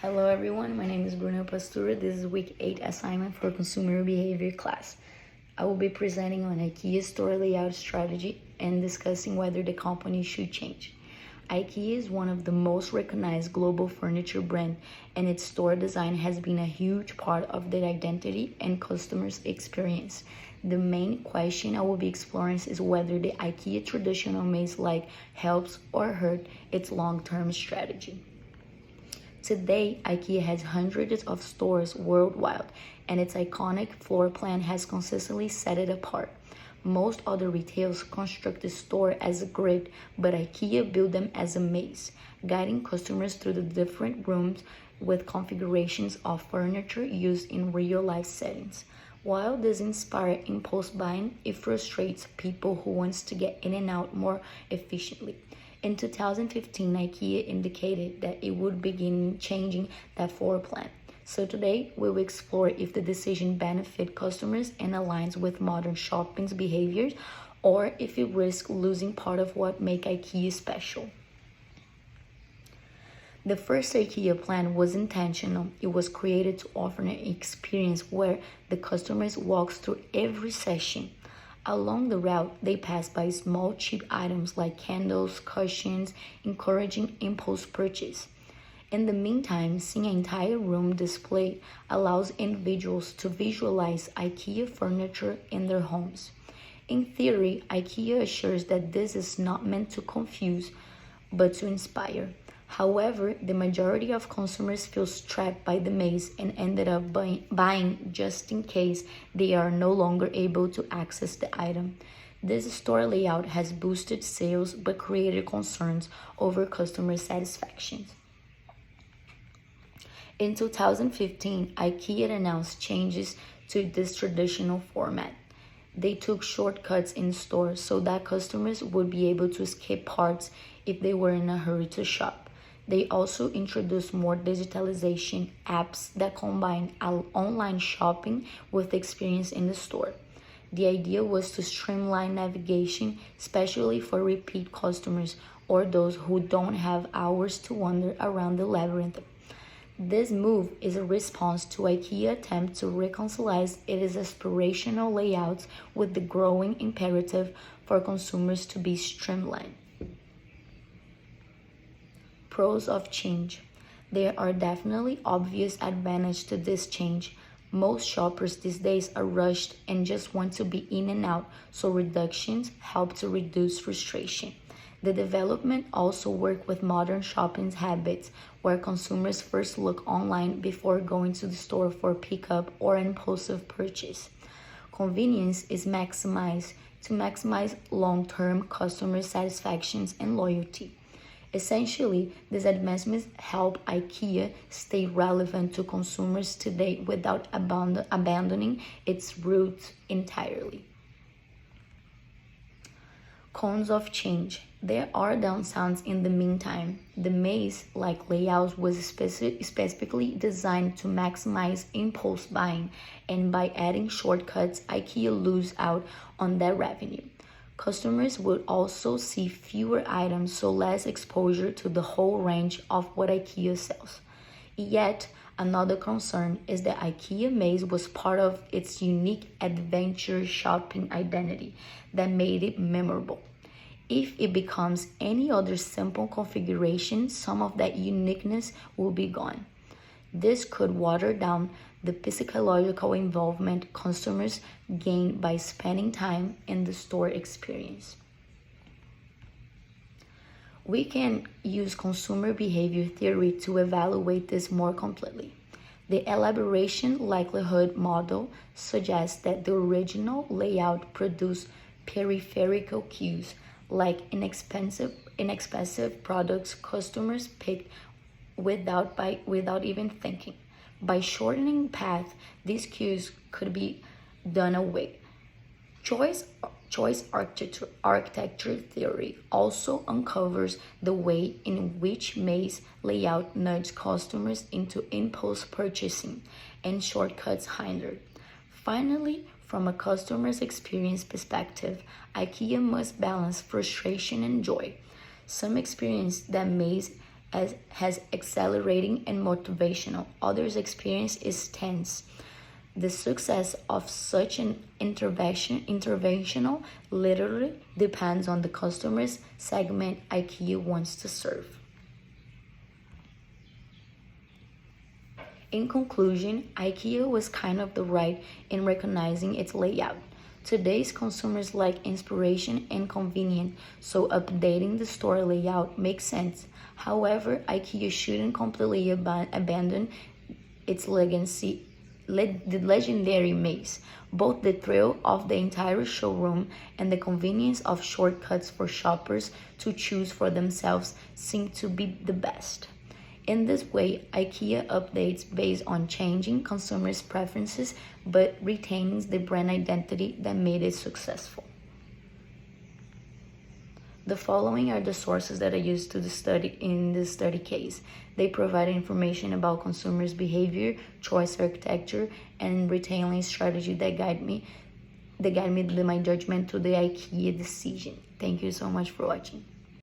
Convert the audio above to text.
Hello everyone, my name is Bruna Pastura. This is week 8 assignment for consumer behavior class. I will be presenting on IKEA's store layout strategy and discussing whether the company should change. IKEA is one of the most recognized global furniture brand, and its store design has been a huge part of their identity and customers' experience. The main question I will be exploring is whether the IKEA traditional maze-like helps or hurt its long-term strategy. Today, IKEA has hundreds of stores worldwide, and its iconic floor plan has consistently set it apart. Most other retailers construct the store as a grid, but IKEA built them as a maze, guiding customers through the different rooms with configurations of furniture used in real-life settings. While this inspires impulse buying, it frustrates people who want to get in and out more efficiently. In 2015, IKEA indicated that it would begin changing that floor plan. So today, we will explore if the decision benefits customers and aligns with modern shopping's behaviors, or if it risks losing part of what makes IKEA special. The first IKEA plan was intentional. It was created to offer an experience where the customers walk through every session. Along the route, they pass by small cheap items like candles, cushions, encouraging impulse purchase. In the meantime, seeing an entire room displayed allows individuals to visualize IKEA furniture in their homes. In theory, IKEA assures that this is not meant to confuse, but to inspire. However, the majority of consumers feel trapped by the maze and ended up buying just in case they are no longer able to access the item. This store layout has boosted sales but created concerns over customer satisfaction. In 2015, IKEA announced changes to this traditional format. They took shortcuts in stores so that customers would be able to skip parts if they were in a hurry to shop. They also introduced more digitalization apps that combine online shopping with experience in the store. The idea was to streamline navigation, especially for repeat customers or those who don't have hours to wander around the labyrinth. This move is a response to IKEA's attempt to reconcile its aspirational layouts with the growing imperative for consumers to be streamlined. Pros of change. There are definitely obvious advantages to this change. Most shoppers these days are rushed and just want to be in and out, so reductions help to reduce frustration. The development also works with modern shopping habits, where consumers first look online before going to the store for pickup or impulsive purchase. Convenience is maximized to maximize long-term customer satisfaction and loyalty. Essentially, these advancements help IKEA stay relevant to consumers today without abandoning its roots entirely. Cons of change. There are downsides in the meantime. The maze-like layout was specifically designed to maximize impulse buying, and by adding shortcuts, IKEA loses out on that revenue. Customers would also see fewer items, so less exposure to the whole range of what IKEA sells. Yet, another concern is that IKEA Maze was part of its unique adventure shopping identity that made it memorable. If it becomes any other simple configuration, some of that uniqueness will be gone. This could water down the psychological involvement customers gain by spending time in the store experience. We can use consumer behavior theory to evaluate this more completely. The elaboration likelihood model suggests that the original layout produced peripheral cues, like inexpensive products customers picked without even thinking. By shortening path, these cues could be done away. Choice architecture theory also uncovers the way in which maze layout nudges customers into impulse purchasing and shortcuts hindered. Finally, from a customer's experience perspective, IKEA must balance frustration and joy. Some experience that maze has accelerating and motivational. Others' experience is tense. The success of such an interventional literally depends on the customer's segment IKEA wants to serve. In conclusion, IKEA was kind of the right in recognizing its layout. Today's consumers like inspiration and convenience, so updating the store layout makes sense. However, IKEA shouldn't completely abandon its legacy, the legendary maze. Both the thrill of the entire showroom and the convenience of shortcuts for shoppers to choose for themselves seem to be the best. In this way, IKEA updates based on changing consumers' preferences but retains the brand identity that made it successful. The following are the sources that I used to study in this study case. They provide information about consumers' behavior, choice architecture, and retailing strategy that guide me my judgment to the IKEA decision. Thank you so much for watching.